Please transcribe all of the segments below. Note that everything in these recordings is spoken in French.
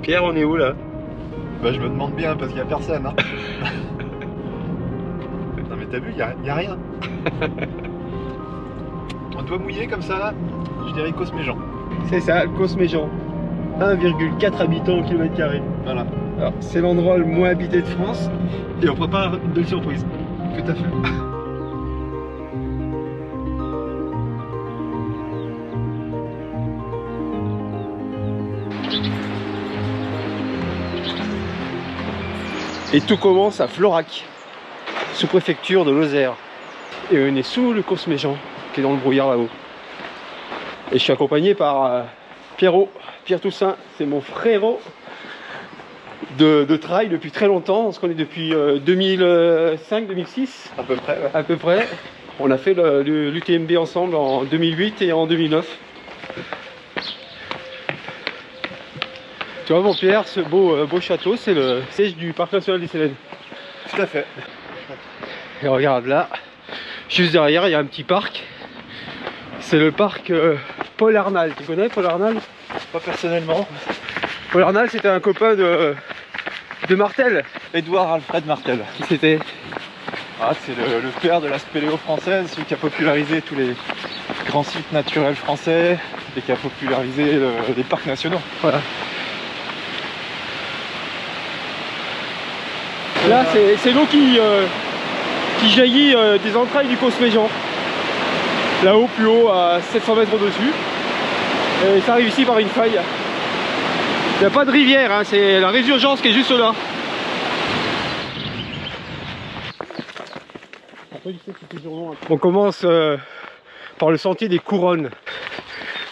Pierre, on est où là? Bah je me demande bien parce qu'il n'y a personne. Hein. Non mais t'as vu, il y a rien. On doit mouiller comme ça là, je dirais Cosméjean. C'est ça, Cosméjean. 1,4 habitants au kilomètre carré. Voilà. Alors c'est l'endroit le moins habité de France et on prépare une belle surprise. Tout à fait. Et tout commence à Florac, sous-préfecture de Lozère. Et on est sous le Cosméjean, qui est dans le brouillard là-haut. Et je suis accompagné par Pierre Toussaint, c'est mon frérot de trail depuis très longtemps. On se connaît depuis 2005-2006. À peu près, ouais. À peu près. On a fait l'UTMB ensemble en 2008 et en 2009. Tu vois mon Pierre, ce beau château, c'est le siège du Parc National des Cévennes. Tout à fait. Et regarde là, juste derrière, il y a un petit parc. C'est le parc Paul Arnal. Tu connais Paul Arnal? Pas personnellement. Paul Arnal, c'était un copain de Martel. Édouard Alfred Martel. Qui c'était? Ah, c'est le père de la spéléo française, celui qui a popularisé tous les grands sites naturels français et qui a popularisé les parcs nationaux. Voilà. Là, c'est l'eau qui jaillit des entrailles du Cosméjean. Là-haut, plus haut, à 700 mètres au-dessus. Et ça arrive ici par une faille. Il n'y a pas de rivière, hein, c'est la résurgence qui est juste là. On commence par le sentier des Couronnes.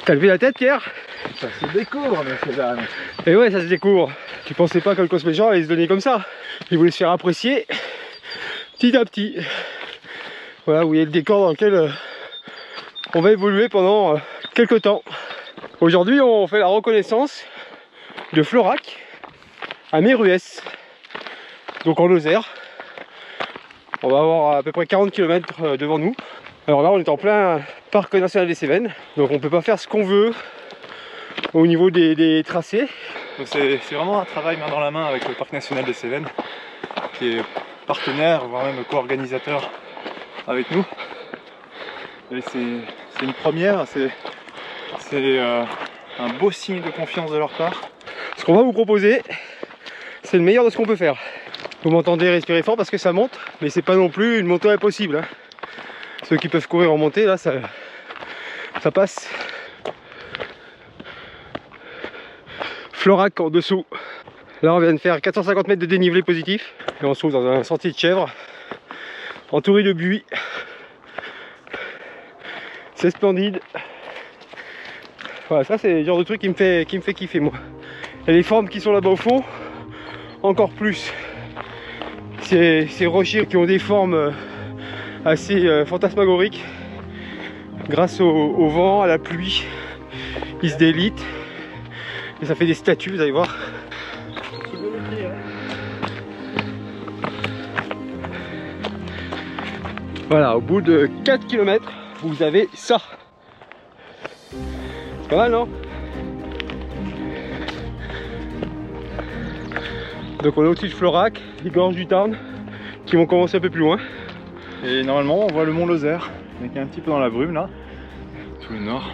T'as levé la tête, Pierre? Ça se découvre, monsieur Dan. Et ouais, ça se découvre. Tu pensais pas que le Cosméjean allait se donner comme ça. Il voulait se faire apprécier petit à petit. Voilà, vous voyez le décor dans lequel on va évoluer pendant quelques temps. Aujourd'hui, on fait la reconnaissance de Florac à Méruès, donc en Lozère. On va avoir à peu près 40 km devant nous. Alors là, on est en plein parc national des Cévennes, donc on peut pas faire ce qu'on veut au niveau des tracés. C'est vraiment un travail main dans la main avec le parc national des Cévennes, qui est partenaire, voire même co-organisateur avec nous. Et c'est une première, c'est un beau signe de confiance de leur part. Ce qu'on va vous proposer, c'est le meilleur de ce qu'on peut faire. Vous m'entendez respirer fort parce que ça monte, mais c'est pas non plus une montée impossible. Hein. Ceux qui peuvent courir en montée, là, ça passe. Florac en dessous. Là, on vient de faire 450 mètres de dénivelé positif. Et on se trouve dans un sentier de chèvre, entouré de buis. C'est splendide. Voilà, ça c'est le genre de truc qui me fait kiffer moi. Et les formes qui sont là-bas au fond, encore plus. Ces rochers qui ont des formes assez fantasmagoriques. Grâce au vent, à la pluie, ils se délitent. Et ça fait des statues, vous allez voir. Voilà, au bout de 4 km, vous avez ça. C'est pas mal, non? Donc on est au-dessus de Florac, les gorges du Tarn, qui vont commencer un peu plus loin. Et normalement, on voit le mont Lozère, mais qui est un petit peu dans la brume là, tout le nord.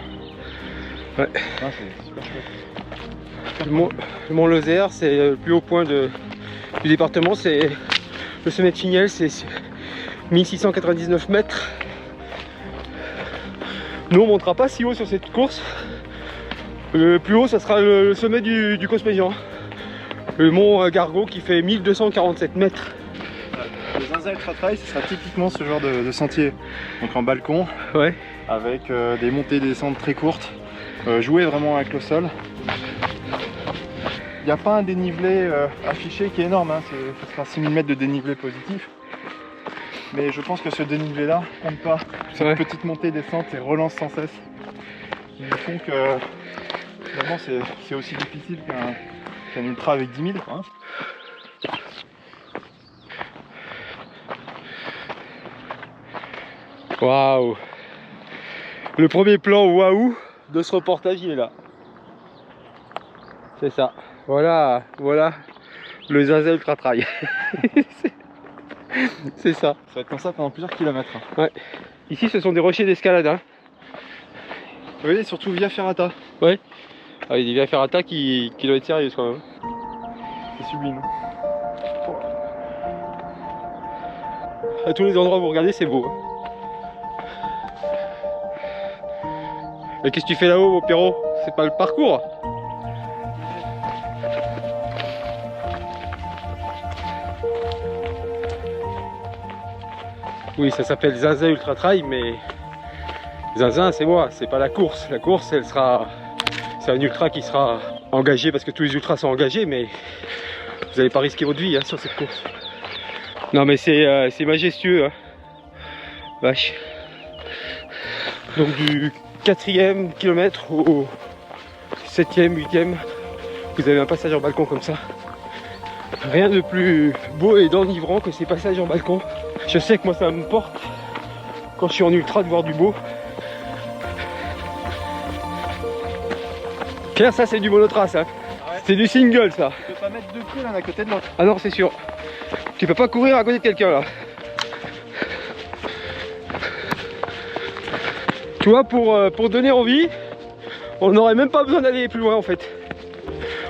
Ouais. Ah, c'est super chouette. Le mont Lozère, c'est le plus haut point du département, c'est le sommet de Chignel, c'est 1699 mètres. Nous on montera pas si haut sur cette course. Le plus haut ça sera le sommet du Cosméjean, le mont Gargot qui fait 1247 mètres. Le Zinzin Ultra Trail, ce sera typiquement ce genre de sentier, donc en balcon, ouais. Avec des montées et des descentes très courtes, jouer vraiment avec le sol. Il n'y a pas un dénivelé affiché qui est énorme, hein. Ce sera 6000 mètres de dénivelé positif. Mais je pense que ce dénivelé là compte pas. Cette petite montée, descente et relance sans cesse qui font que finalement c'est aussi difficile qu'un ultra avec 10 000 quoi, hein. Waouh! Le premier plan waouh de ce reportage il est là. C'est ça. Voilà, voilà le Zaza Ultra Trail. C'est ça. Ça va être comme ça pendant plusieurs kilomètres. Ouais. Ici, ce sont des rochers d'escalade. Hein. Oui, surtout Via Ferrata. Ouais. Ah, il y a des Via Ferrata qui doivent être sérieuses quand même. C'est sublime. À tous les endroits où vous regardez, c'est beau. Mais qu'est-ce que tu fais là-haut, mon Pierrot? C'est pas le parcours? Oui, ça s'appelle Zaza Ultra Trail, mais Zinzin, c'est moi, c'est pas la course. La course, elle sera... C'est un ultra qui sera engagé parce que tous les ultras sont engagés, mais vous n'allez pas risquer votre vie hein, sur cette course. Non, mais c'est majestueux. Hein. Vache. Donc du 4e kilomètre au 7e, 8e, vous avez un passage en balcon comme ça. Rien de plus beau et d'enivrant que ces passages en balcon. Je sais que moi ça me porte quand je suis en ultra de voir du beau. Claire, ça c'est du monotrace, hein. Ouais. C'est du single ça. Tu peux pas mettre deux queues l'un à côté de l'autre. Ah non, c'est sûr. Tu peux pas courir à côté de quelqu'un là. Tu vois, pour donner envie, on n'aurait même pas besoin d'aller plus loin en fait.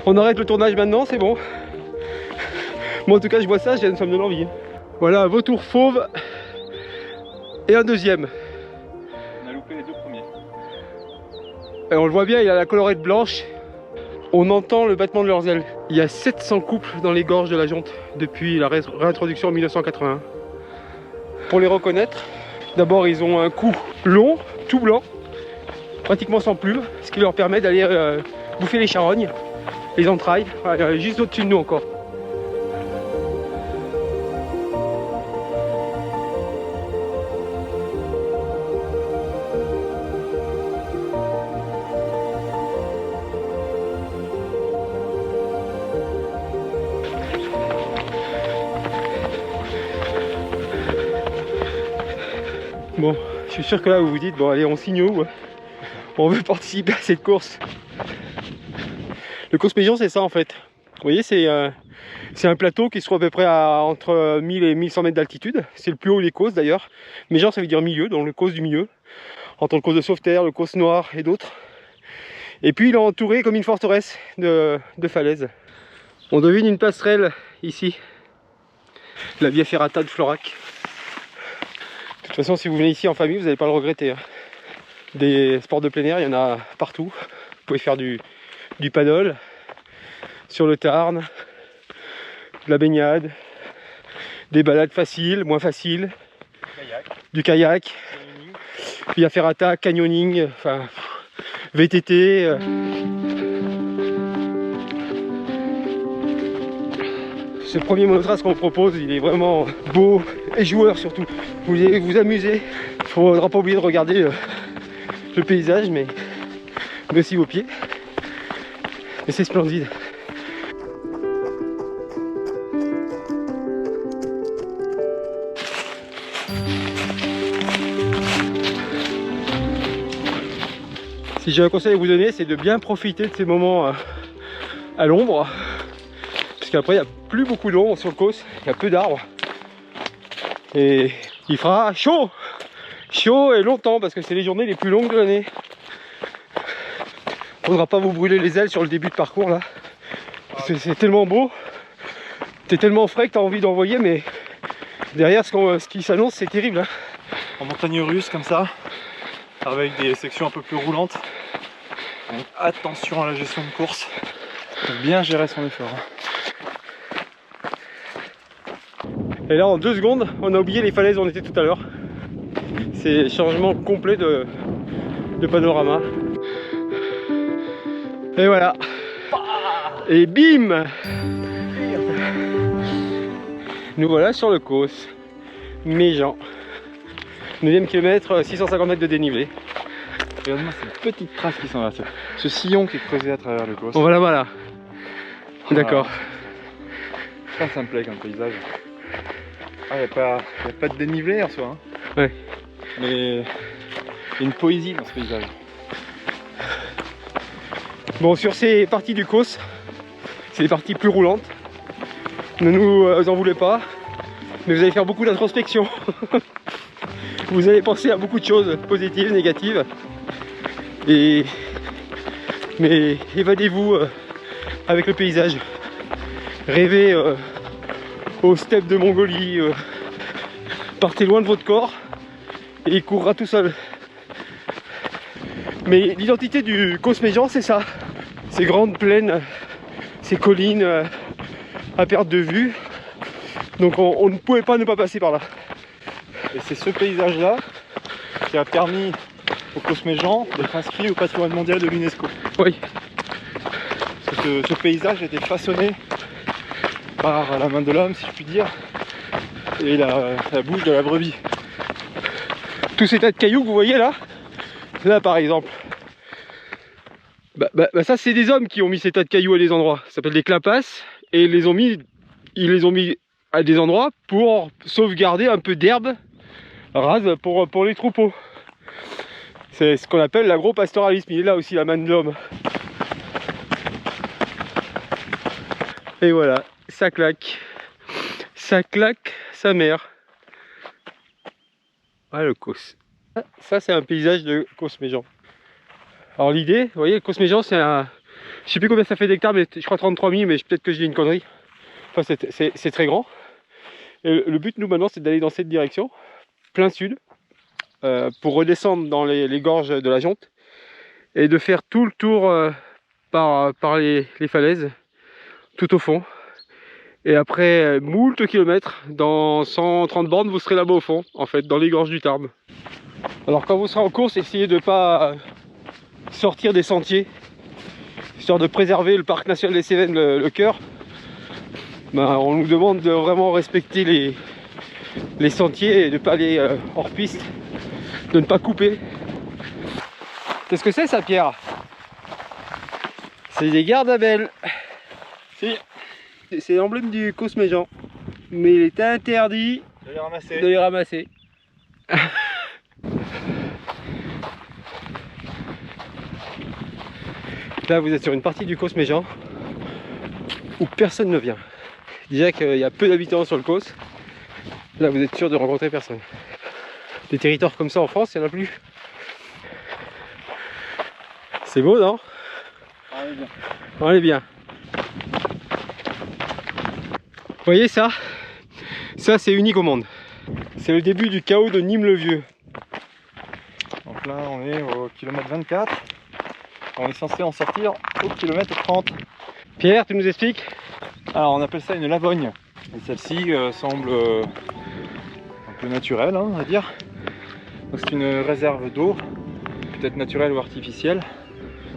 On arrête le tournage maintenant, c'est bon. Moi en tout cas je vois ça, ça me donne envie. Voilà, un vautour fauve et un deuxième. On a loupé les deux premiers. Et on le voit bien, il a la collerette blanche. On entend le battement de leurs ailes. Il y a 700 couples dans les gorges de la jonte depuis la réintroduction en 1981. Pour les reconnaître, d'abord ils ont un cou long, tout blanc, pratiquement sans plumes, ce qui leur permet d'aller bouffer les charognes, les entrailles, juste au-dessus de nous encore. Bon, je suis sûr que là vous vous dites, bon allez on signe où? On veut participer à cette course. Le Causse-Méjean c'est ça en fait. Vous voyez c'est un plateau qui se trouve à peu près à entre 1000 et 1100 mètres d'altitude. C'est le plus haut des Causses d'ailleurs. Méjean ça veut dire milieu, donc le Causse du milieu. Entre le Causse de Sauveterre, le Causse Noir et d'autres. Et puis il est entouré comme une forteresse de falaises. On devine une passerelle ici. La Via Ferrata de Florac. De toute façon, si vous venez ici en famille, vous n'allez pas le regretter. Hein. Des sports de plein air, il y en a partout. Vous pouvez faire du paddle sur le Tarn, de la baignade, des balades faciles, moins faciles, du kayak, Via Ferrata, canyoning, enfin VTT. Ce premier monotrace qu'on propose, il est vraiment beau et joueur surtout. Vous allez vous amuser. Il ne faudra pas oublier de regarder le paysage, mais aussi vos pieds. Et c'est splendide. Si j'ai un conseil à vous donner, c'est de bien profiter de ces moments à l'ombre. Parce qu'après il n'y a plus beaucoup d'ombre sur le Causse, il y a peu d'arbres. Et il fera chaud! Chaud et longtemps parce que c'est les journées les plus longues de l'année. Faudra pas vous brûler les ailes sur le début de parcours là. C'est tellement beau, t'es tellement frais que t'as envie d'envoyer, mais derrière ce qui s'annonce c'est terrible. Hein. En montagne russe comme ça, avec des sections un peu plus roulantes. Donc attention à la gestion de course, pour bien gérer son effort. Et là en 2 secondes, on a oublié les falaises où on était tout à l'heure. C'est changement complet de panorama. Et voilà. Et bim! Nous voilà sur le Causse. Méjean. 9e kilomètre, 650 mètres de dénivelé. Regarde-moi cette petite trace qui s'en va. Ce sillon qui est creusé à travers le Causse. On va là-bas là. D'accord. Ça me plaît comme paysage. Ah, il n'y a pas de dénivelé en soi. Hein. Ouais. Mais il y a une poésie dans ce paysage. Bon, sur ces parties du Causse, c'est des parties plus roulantes. Ne nous en voulez pas, mais vous allez faire beaucoup d'introspection. Vous allez penser à beaucoup de choses positives, négatives. Mais évadez-vous avec le paysage. Rêvez aux steppes de Mongolie. Partez loin de votre corps et il courra tout seul. Mais l'identité du Causse-Méjean, c'est ça. Ces grandes plaines, ces collines à perte de vue. Donc on ne pouvait pas ne pas passer par là. Et c'est ce paysage-là qui a permis au Causse-Méjean d'être inscrit au patrimoine mondial de l'UNESCO. Oui. Ce paysage a été façonné par la main de l'homme, si je puis dire, et la bouche de la brebis. Tous ces tas de cailloux que vous voyez là, là par exemple, ça c'est des hommes qui ont mis ces tas de cailloux à des endroits. Ça s'appelle des clapasses et ils les ont mis à des endroits pour sauvegarder un peu d'herbe rase pour les troupeaux. C'est ce qu'on appelle l'agro-pastoralisme. Il est là aussi la main de l'homme. Et voilà, ça claque sa mère. Ah, le Causse. Ça c'est un paysage de Causse-Méjean. Alors l'idée, vous voyez, le Causse-Méjean c'est un... Je sais plus combien ça fait d'hectares, mais je crois 33 000, mais peut-être que je dis une connerie. Enfin c'est très grand. Et le but nous maintenant c'est d'aller dans cette direction, plein sud, pour redescendre dans les gorges de la Jonte et de faire tout le tour par les falaises, tout au fond. Et après moult kilomètres, dans 130 bornes, vous serez là-bas au fond, en fait, dans les gorges du Tarbes. Alors quand vous serez en course, essayez de ne pas sortir des sentiers, histoire de préserver le parc national des Cévennes, le cœur. On nous demande de vraiment respecter les sentiers et de ne pas aller hors piste, de ne pas couper. Qu'est-ce que c'est ça, Pierre? C'est des gardes-abel. Si. C'est l'emblème du Causse-Méjean, mais il est interdit de les ramasser. Là vous êtes sur une partie du Causse-Méjean où personne ne vient. Déjà qu'il y a peu d'habitants sur le Causse. Là vous êtes sûr de rencontrer personne. Des territoires comme ça en France, il n'y en a plus. C'est beau, non? On est bien. On est bien. Vous voyez ça? Ça c'est unique au monde. C'est le début du chaos de Nîmes-le-Vieux. Donc là on est au kilomètre 24. On est censé en sortir au kilomètre 30. Pierre, tu nous expliques? Alors on appelle ça une lavogne. Et celle-ci semble un peu naturelle, hein, on va dire. C'est une réserve d'eau, peut-être naturelle ou artificielle,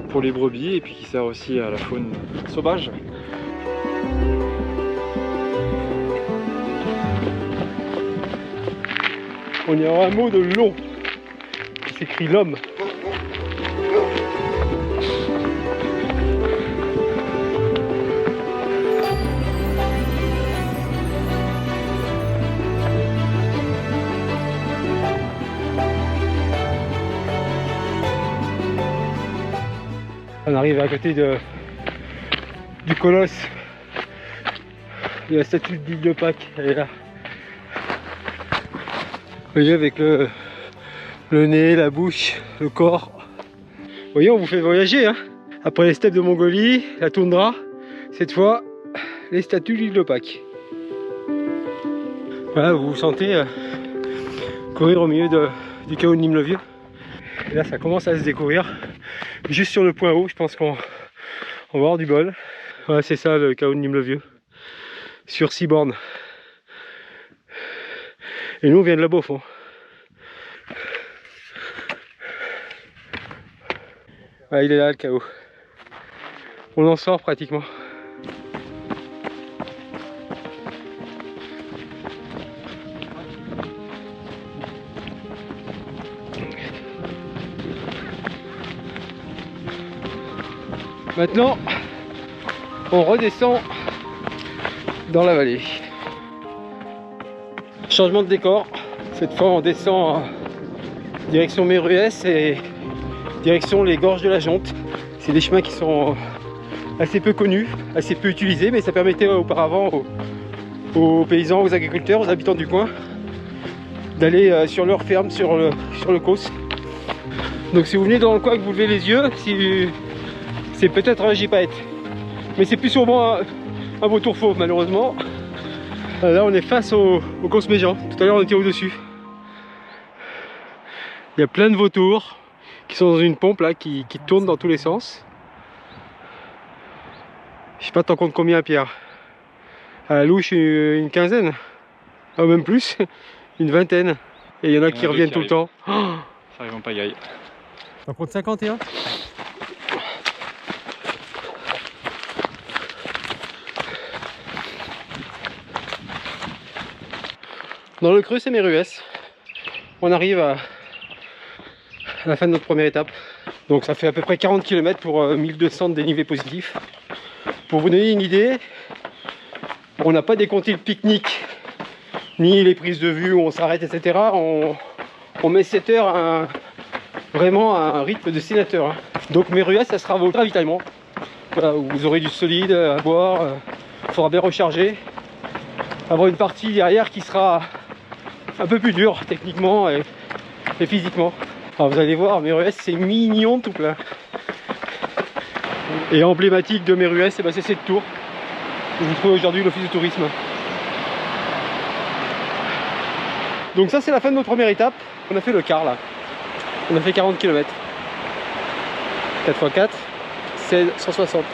pour les brebis et puis qui sert aussi à la faune sauvage. On y a un mot de long qui s'écrit l'homme. On arrive à côté du colosse de la statue d'Île de Pâques. Elle est là. Vous voyez, avec le nez, la bouche, le corps. Vous voyez, on vous fait voyager, hein. Après les steppes de Mongolie, la toundra, cette fois les statues d'Île de Pâques. Voilà, vous vous sentez courir au milieu du chaos de Nîmes-le-Vieux. Et là ça commence à se découvrir. Juste sur le point haut, je pense qu'on va avoir du bol. Voilà, c'est ça le chaos de Nîmes-le-Vieux. Sur 6 bornes. Et nous on vient de là-bas au fond. Ouais, il est là le chaos. On en sort pratiquement. Maintenant, on redescend dans la vallée. Changement de décor. Cette fois, on descend direction Méruès et direction les gorges de la Jonte. C'est des chemins qui sont assez peu connu, assez peu utilisé, mais ça permettait auparavant aux paysans, aux agriculteurs, aux habitants du coin d'aller sur leur ferme, sur le Causse. Donc si vous venez dans le coin et que vous levez les yeux, c'est peut-être un gypaète, mais c'est plus souvent un vautour fauve malheureusement. Là on est face au Causse Méjean, tout à l'heure on était au-dessus. Il y a plein de vautours qui sont dans une pompe là qui tourne dans tous les sens. Je sais pas t'en comptes combien, Pierre? À la louche une quinzaine, ah, même plus, une vingtaine. Et il y en a qui reviennent tout le temps. Ça arrive en pagaille. T'en comptes 51? Dans le creux, c'est Méruès. On arrive à la fin de notre première étape. Donc ça fait à peu près 40 km pour 1200 de dénivelé positif. Pour vous donner une idée, on n'a pas décompté le pique-nique, ni les prises de vue où on s'arrête, etc. On met 7 heures vraiment à un rythme de sénateur. Donc Méruès, ça sera votre ravitaillement. Voilà, où vous aurez du solide à boire, il faudra bien recharger. Avoir une partie derrière qui sera un peu plus dure techniquement et physiquement. Alors vous allez voir, Méruès c'est mignon tout plein. Et emblématique de Méruès, c'est cette tour où vous trouvez aujourd'hui l'office de tourisme. Donc ça c'est la fin de notre première étape. On a fait le quart là. On a fait 40 km. 4 x 4, c'est 160.